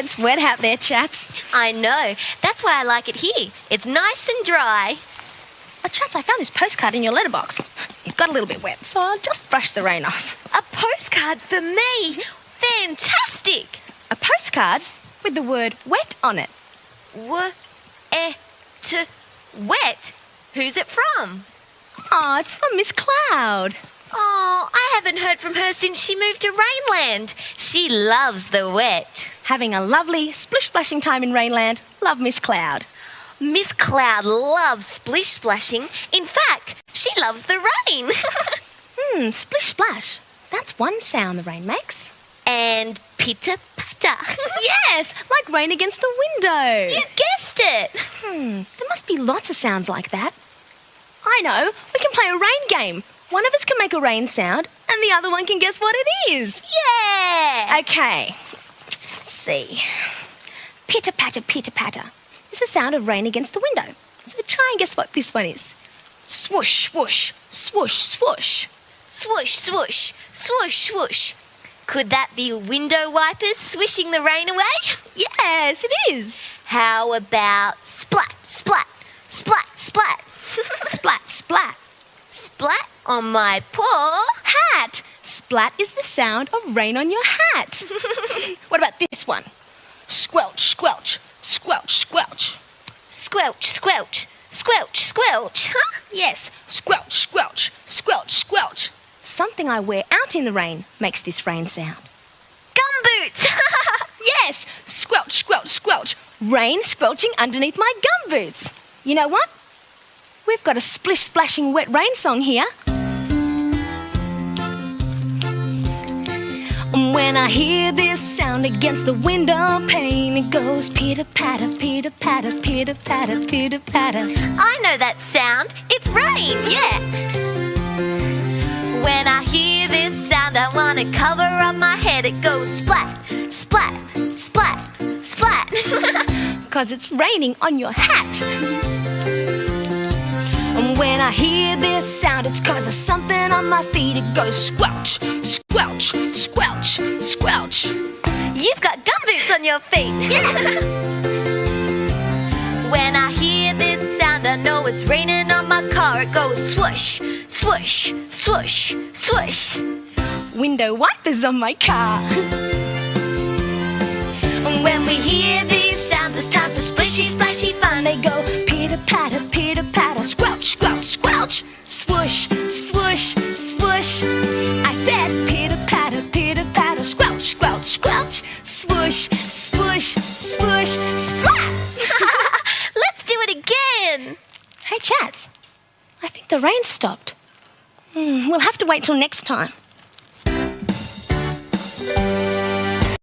It's wet out there, Chats. I know. That's why I like it here. It's nice and dry. Oh, Chats, I found this postcard in your letterbox. It got a little bit wet, so I'll just brush the rain off. A postcard for me. Fantastic. A postcard with the word wet on it. Wet? Who's it from? Oh, it's from Miss Cloud. Oh, I haven't heard from her since she moved to Rainland. She loves the wet. Having a lovely splish-splashing time in Rainland. Love Miss Cloud. Miss Cloud loves splish-splashing. In fact, she loves the rain. Splish-splash. That's one sound the rain makes. And pitter-patter. Yes, like rain against the window. You guessed it. There must be lots of sounds like that. I know. We can play a rain game. One of us can make a rain sound and the other one can guess what it is. Yeah. Okay. Let's see. Pitter-patter, pitter-patter. It's the sound of rain against the window. So try and guess what this one is. Swoosh, swoosh, swoosh, swoosh. Swoosh, swoosh, swoosh, swoosh. Could that be window wipers swishing the rain away? Yes, it is. How about splat, splat, splat, splat? Splat, splat. Splat on my paw. Hat. Splat is the sound of rain on your hat. What about this one? Squelch, squelch, squelch, squelch. Squelch, squelch, squelch, squelch. Huh? Yes, squelch, squelch, squelch, squelch. Something I wear out in the rain makes this rain sound. Gumboots. Yes, squelch, squelch, squelch. Rain squelching underneath my gumboots. You know what? We've got a splish-splashing wet rain song here. When I hear this sound against the window pane, it goes pitter-patter, pitter-patter, pitter-patter, pitter-patter. I know that sound. It's rain. Yeah. When I hear this sound, I want to cover up my head. It goes splat, splat, splat, splat. 'Cause it's raining on your hat. And when I hear this sound, it's 'cause there's something on my feet. It goes squelch, squelch, squelch, squelch. You've got gumboots on your feet. Yeah. When I hear this sound, I know it's raining on my car. It goes swoosh, swoosh, swoosh, swoosh. Window wipers on my car. And when we hear these sounds, it's time for splishy, splashy fun. They go pitter-patter, pitter-patter, squelch, squelch, squelch. Swoosh, swoosh, swoosh. I said pitter-patter, pitter-patter, squelch, squelch, squelch. Swoosh, swoosh, swoosh, splat. Let's do it again. Hey, Chats, I think the rain stopped. We'll have to wait till next time.